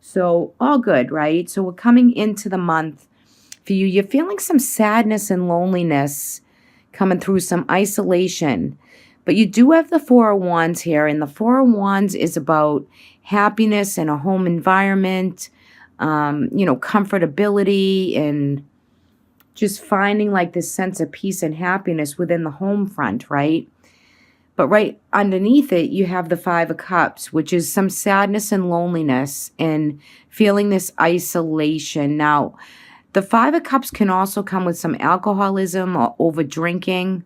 So all good, right? So we're coming into the month for you. You're feeling some sadness and loneliness coming through, some isolation. But you do have the Four of Wands here, and the Four of Wands is about happiness in a home environment, comfortability, and just finding like this sense of peace and happiness within the home front, right? But right underneath it, you have the Five of Cups, which is some sadness and loneliness and feeling this isolation. Now, the Five of Cups can also come with some alcoholism or over drinking.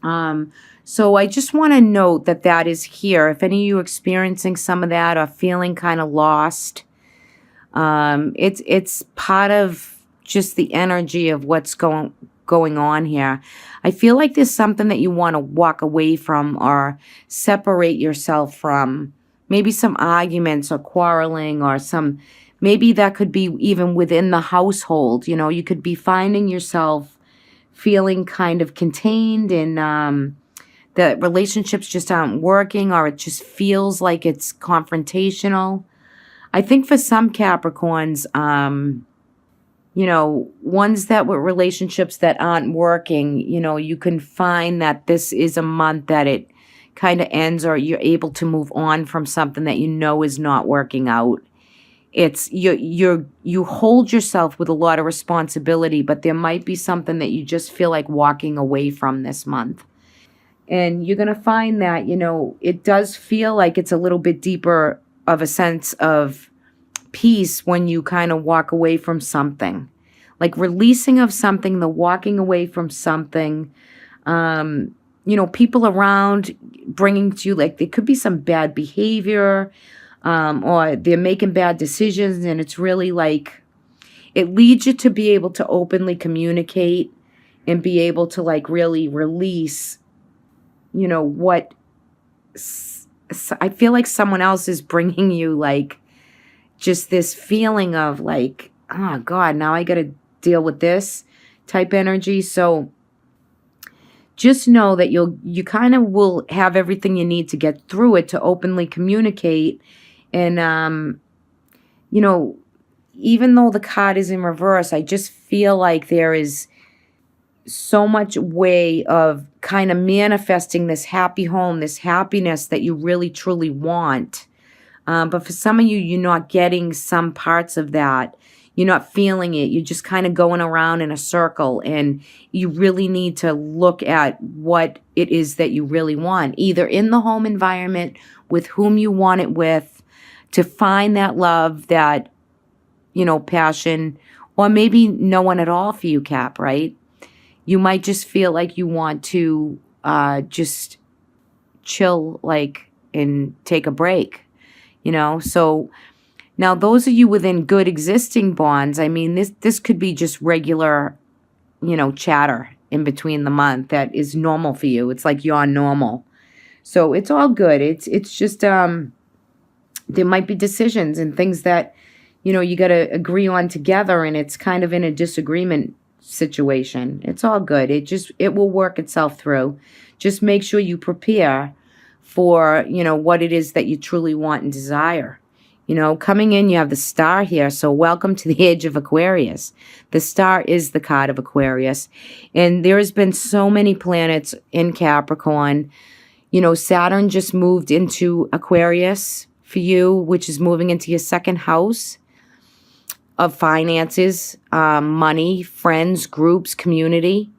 So I just want to note that that is here. If any of you are experiencing some of that or feeling kind of lost, it's part of just the energy of what's going on here. I feel like there's something that you want to walk away from or separate yourself from. Maybe some arguments or quarreling or maybe that could be even within the household. You could be finding yourself feeling kind of contained and the relationships just aren't working, or it just feels like it's confrontational. I think for some Capricorns, ones that were relationships that aren't working, you can find that this is a month that it kind of ends, or you're able to move on from something that is not working out. It's you hold yourself with a lot of responsibility, but there might be something that you just feel like walking away from this month. And you're going to find that, it does feel like it's a little bit deeper of a sense of peace when you kind of walk away from something, like releasing of something, the walking away from something. People around bringing to you, like there could be some bad behavior, or they're making bad decisions, and it's really like it leads you to be able to openly communicate and be able to like really release what I feel like someone else is bringing you, like just this feeling of like, oh God, now I got to deal with this type energy. So just know that you kind of will have everything you need to get through it, to openly communicate. And, even though the card is in reverse, I just feel like there is so much way of kind of manifesting this happy home, this happiness that you really truly want. But for some of you, you're not getting some parts of that. You're not feeling it. You're just kind of going around in a circle, and you really need to look at what it is that you really want, either in the home environment, with whom you want it with, to find that love, that, passion, or maybe no one at all for you, Cap, right? You might just feel like you want to just chill, like, and take a break, So now those of you within good existing bonds, I mean, this could be just regular, chatter in between the month that is normal for you. It's like you're normal. So it's all good. It's just there might be decisions and things that, you got to agree on together, and it's kind of in a disagreement situation. It's all good. It will work itself through. Just make sure you prepare for, what it is that you truly want and desire. Coming in, you have the Star here. So welcome to the age of Aquarius. The Star is the card of Aquarius. And there has been so many planets in Capricorn. Saturn just moved into Aquarius for you, which is moving into your second house of finances, money, friends, groups, community.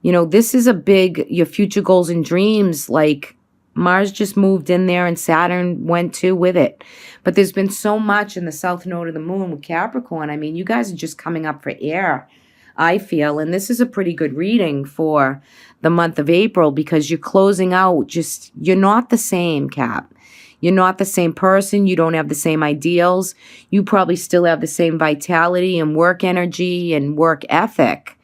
This is a big, your future goals and dreams, like Mars just moved in there and Saturn went too with it. But there's been so much in the south node of the moon with Capricorn. I mean, you guys are just coming up for air, I feel. And this is a pretty good reading for the month of April, because you're closing out you're not the same, Cap. You're not the same person. You don't have the same ideals. You probably still have the same vitality and work energy and work ethic.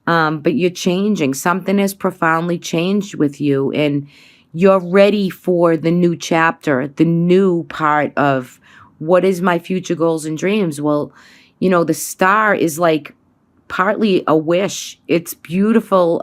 But you're changing. Something has profoundly changed with you, and you're ready for the new chapter, the new part of what is my future goals and dreams. Well, the Star is like partly a wish. It's beautiful,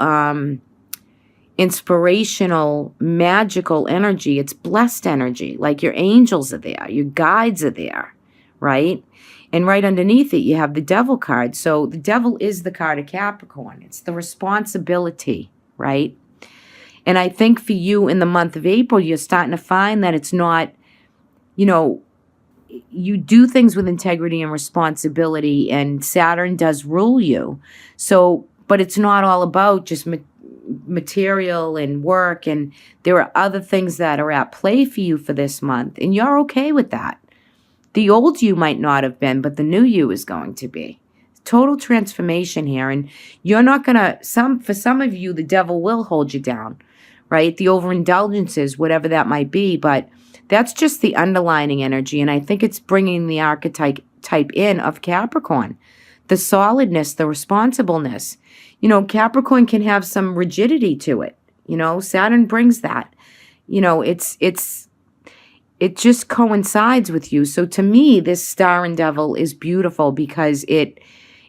inspirational, magical energy. It's blessed energy. Like your angels are there, your guides are there, right? And right underneath it, you have the Devil card. So the Devil is the card of Capricorn. It's the responsibility, right? And I think for you in the month of April, you're starting to find that it's not, you know, you do things with integrity and responsibility, and Saturn does rule you. So, but it's not all about just material and work, and there are other things that are at play for you for this month, and you're okay with that. The old you might not have been, but the new you is going to be. Total transformation here, and you're not going to, for some of you, the devil will hold you down, right? The overindulgences, whatever that might be, but that's just the underlining energy, and I think it's bringing the archetype in of Capricorn. The solidness, the responsibleness. You know, Capricorn can have some rigidity to it. You know, Saturn brings that. You know, it just coincides with you. So to me, this Star and Devil is beautiful because it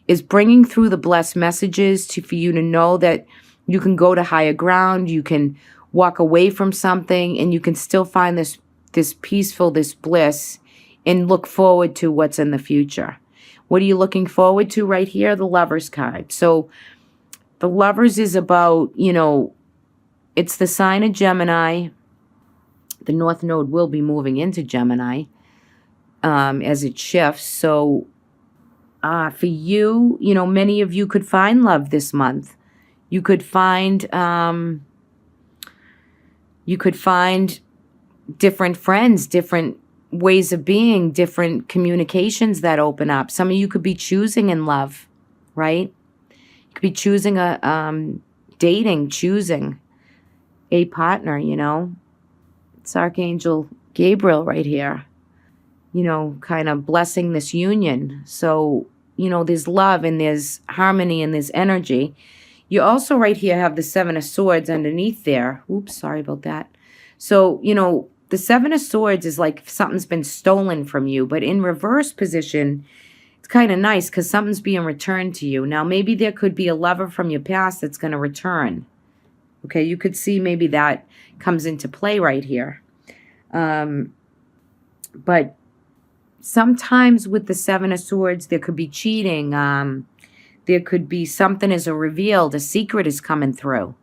is bringing through the blessed messages for you to know that you can go to higher ground, you can walk away from something, and you can still find this peaceful, this bliss, and look forward to what's in the future. What are you looking forward to right here? The Lovers card. So the Lovers is about, you know, it's the sign of Gemini. The North Node will be moving into Gemini as it shifts. So for you, you know, many of you could find love this month. You could find different friends, different ways of being, different communications that open up. Some of you could be choosing in love, right? You could be choosing choosing a partner, you know. It's Archangel Gabriel right here, you know, kind of blessing this union. So, you know, there's love and there's harmony and there's energy. You also right here have the Seven of Swords underneath there. Oops, sorry about that. So, you know, the Seven of Swords is like something's been stolen from you, but in reverse position, it's kind of nice because something's being returned to you. Now, maybe there could be a lover from your past that's going to return. Okay, you could see maybe that comes into play right here. But sometimes with the Seven of Swords, there could be cheating. There could be something as a revealed, a secret is coming through,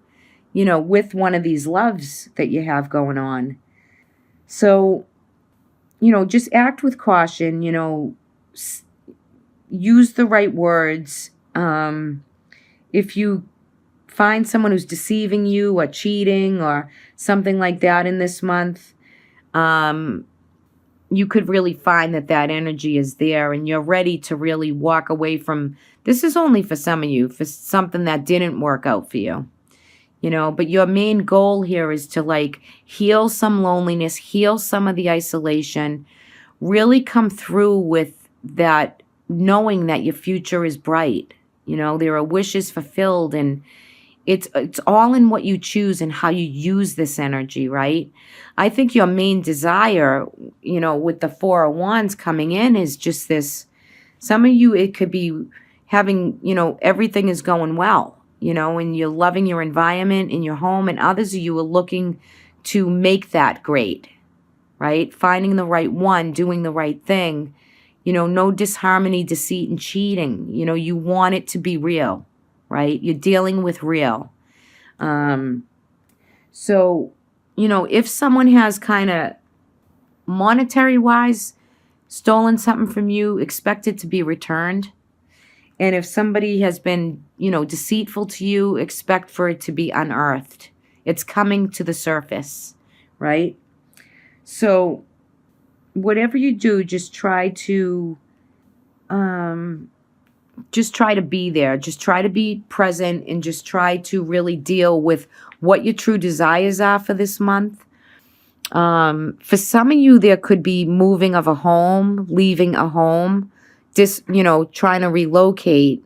you know, with one of these loves that you have going on. So, you know, just act with caution, you know, use the right words. If you find someone who's deceiving you or cheating or something like that in this month, you could really find that energy is there and you're ready to really walk away from, this is only for some of you, for something that didn't work out for you. You know, but your main goal here is to like heal some loneliness, heal some of the isolation, really come through with that knowing that your future is bright. You know, there are wishes fulfilled, and it's all in what you choose and how you use this energy, right? I think your main desire, you know, with the Four of Wands coming in is just this. Some of you, it could be having, you know, everything is going well. You know, and you're loving your environment in your home, and others of you are looking to make that great, right? Finding the right one, doing the right thing, you know, no disharmony, deceit, and cheating. You know, you want it to be real, right? You're dealing with real. So, you know, if someone has kind of monetary-wise stolen something from you, expect it to be returned. And if somebody has been, you know, deceitful to you, expect for it to be unearthed. It's coming to the surface, right? So whatever you do, just try to be there. Just try to be present and just try to really deal with what your true desires are for this month. For some of you, there could be moving of a home, leaving a home, you know, trying to relocate,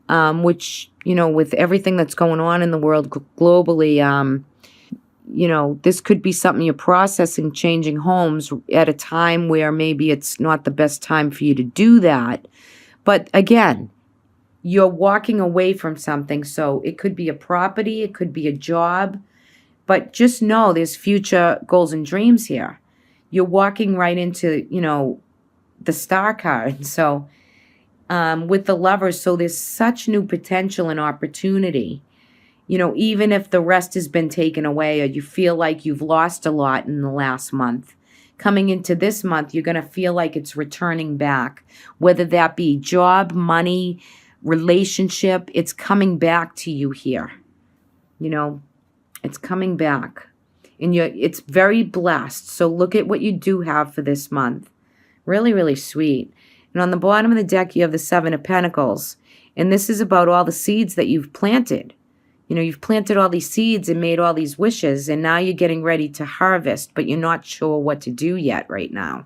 which, you know, with everything that's going on in the world globally, you know, this could be something you're processing, changing homes at a time where maybe it's not the best time for you to do that. But again, you're walking away from something. So it could be a property, it could be a job, but just know there's future goals and dreams here. You're walking right into, you know, the Star card. So with the Lovers, so there's such new potential and opportunity. You know, even if the rest has been taken away or you feel like you've lost a lot in the last month, coming into this month, you're going to feel like it's returning back, whether that be job, money, relationship, it's coming back to you here. You know, it's coming back. And it's very blessed. So look at what you do have for this month. Really, really sweet. And on the bottom of the deck, you have the Seven of Pentacles. And this is about all the seeds that you've planted. You know, you've planted all these seeds and made all these wishes, and now you're getting ready to harvest, but you're not sure what to do yet right now,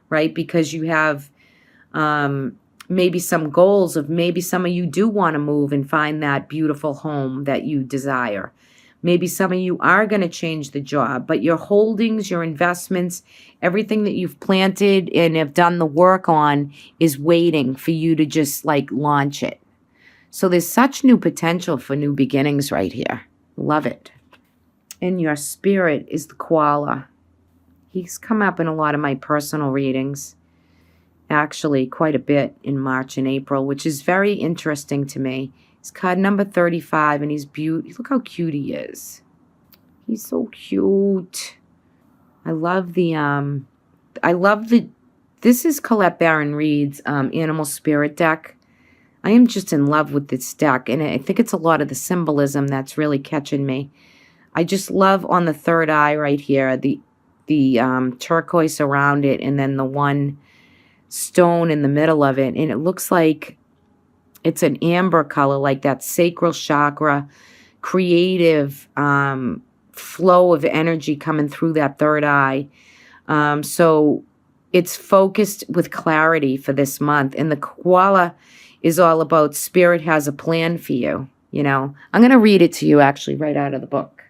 right? Because you have maybe some goals of maybe some of you do want to move and find that beautiful home that you desire. Maybe some of you are going to change the job, but your holdings, your investments, everything that you've planted and have done the work on is waiting for you to just like launch it. So there's such new potential for new beginnings right here. Love it. And your spirit is the koala. He's come up in a lot of my personal readings. Actually, quite a bit in March and April, which is very interesting to me. He's card number 35, and he's beautiful. Look how cute he is. He's so cute. This is Colette Baron Reed's Animal Spirit deck. I am just in love with this deck, and I think it's a lot of the symbolism that's really catching me. I just love on the third eye right here, the turquoise around it, and then the one stone in the middle of it, and it looks like it's an amber color, like that sacral chakra, creative flow of energy coming through that third eye. So it's focused with clarity for this month, and the koala is all about spirit has a plan for you, you know. I'm going to read it to you actually right out of the book.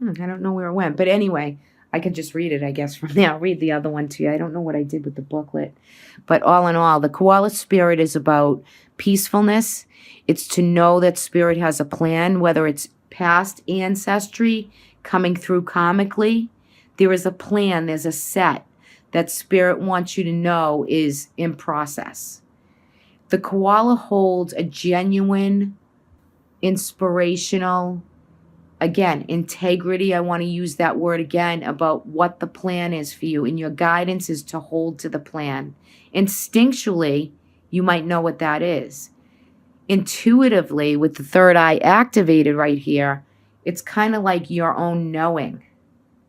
I don't know where it went, but anyway, I can just read it, I guess, from there. I'll read the other one to you. I don't know what I did with the booklet. But all in all, the koala spirit is about peacefulness. It's to know that spirit has a plan, whether it's past ancestry coming through karmically. There is a plan, there's a set that spirit wants you to know is in process. The koala holds a genuine, inspirational, again, integrity. I want to use that word again about what the plan is for you. And your guidance is to hold to the plan. Instinctually, you might know what that is. Intuitively, with the third eye activated right here, it's kind of like your own knowing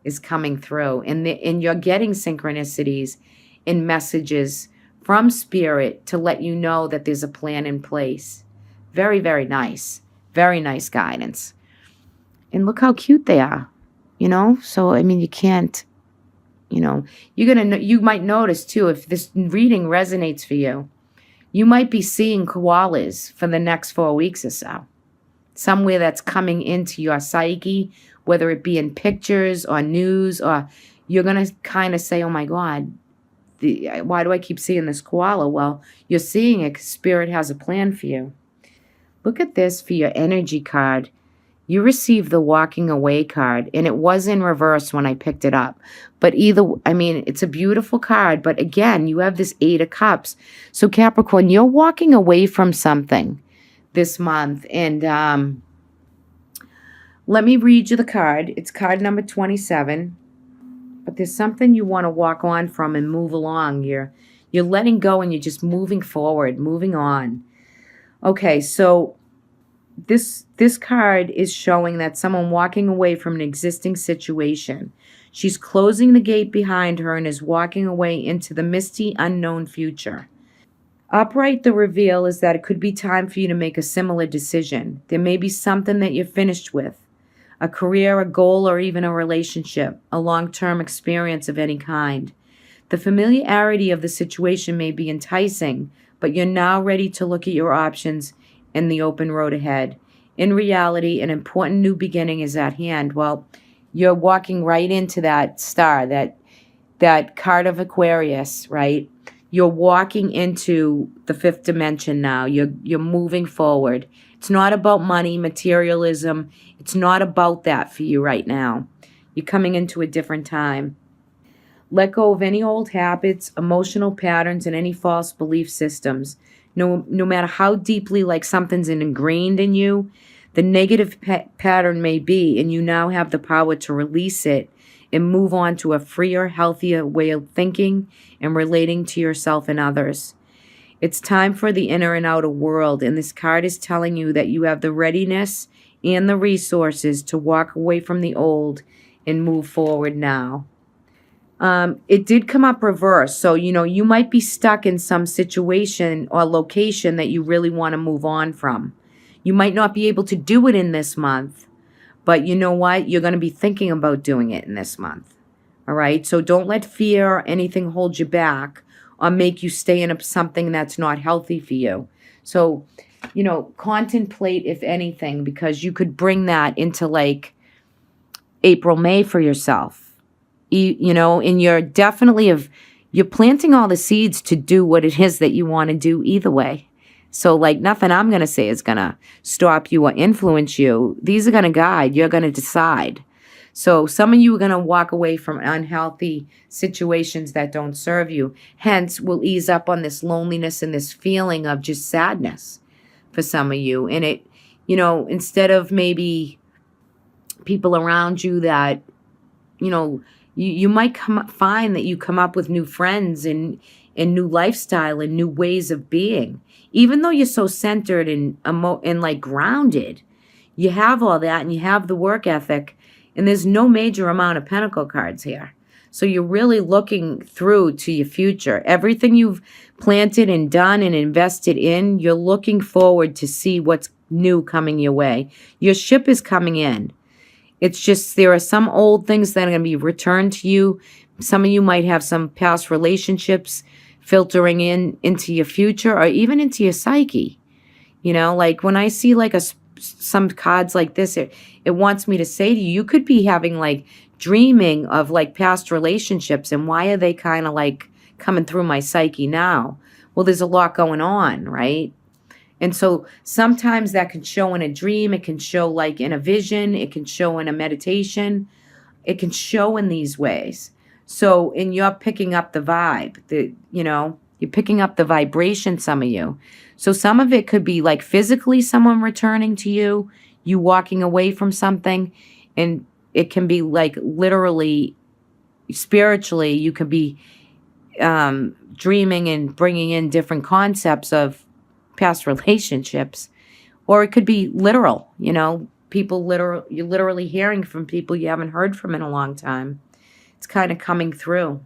is coming through. And you're getting synchronicities and messages from spirit to let you know that there's a plan in place. Very, very nice. Very nice guidance. And look how cute they are, you know? So, I mean, you can't, you know, you might notice too, if this reading resonates for you, you might be seeing koalas for the next 4 weeks or so. Somewhere that's coming into your psyche, whether it be in pictures or news, or you're going to kind of say, oh my God, why do I keep seeing this koala? Well, you're seeing it because spirit has a plan for you. Look at this for your energy card. You received the walking away card, and it was in reverse when I picked it up. But it's a beautiful card, but again, you have this 8 of Cups. So Capricorn, you're walking away from something this month. And let me read you the card. It's card number 27. But there's something you want to walk on from and move along. You're letting go and you're just moving forward, moving on. Okay, so this card is showing that someone walking away from an existing situation. She's closing the gate behind her and is walking away into the misty, unknown future. Upright, the reveal is that it could be time for you to make a similar decision. There may be something that you're finished with. A career, a goal, or even a relationship, a long-term experience of any kind. The familiarity of the situation may be enticing, but you're now ready to look at your options and the open road ahead. In reality, an important new beginning is at hand. Well, you're walking right into that star, that card of Aquarius, right? You're walking into the 5th dimension now. You're moving forward. It's not about money, materialism. It's not about that for you right now. You're coming into a different time. Let go of any old habits, emotional patterns, and any false belief systems. No matter how deeply like something's ingrained in you, the negative pattern may be, and you now have the power to release it and move on to a freer, healthier way of thinking and relating to yourself and others. It's time for the inner and outer world, and this card is telling you that you have the readiness and the resources to walk away from the old and move forward now. It did come up reverse. So, you might be stuck in some situation or location that you really want to move on from. You might not be able to do it in this month, but you know what? You're going to be thinking about doing it in this month. All right. So don't let fear or anything hold you back or make you stay in something that's not healthy for you. So, contemplate, if anything, because you could bring that into like April, May for yourself. And you're definitely you're planting all the seeds to do what it is that you want to do either way. So like nothing I'm going to say is going to stop you or influence you. These are going to guide. You're going to decide. So some of you are going to walk away from unhealthy situations that don't serve you. Hence, will ease up on this loneliness and this feeling of just sadness for some of you. And it, instead of maybe people around you that, you might find that you come up with new friends and new lifestyle and new ways of being. Even though you're so centered and like grounded, you have all that and you have the work ethic, and there's no major amount of pentacle cards here. So you're really looking through to your future. Everything you've planted and done and invested in, you're looking forward to see what's new coming your way. Your ship is coming in. It's just there are some old things that are going to be returned to you. Some of you might have some past relationships filtering into your future or even into your psyche. Like when I see like some cards like this, it wants me to say to you, you could be having like dreaming of like past relationships, and why are they kind of like coming through my psyche now? Well, there's a lot going on, right? And so sometimes that can show in a dream. It can show like in a vision. It can show in a meditation. It can show in these ways. So, and you're picking up the vibe, you're picking up the vibration, some of you. So some of it could be like physically someone returning to you, you walking away from something. And it can be like literally, spiritually, you could be dreaming and bringing in different concepts of past relationships, or it could be literal, you're literally hearing from people you haven't heard from in a long time. It's kind of coming through.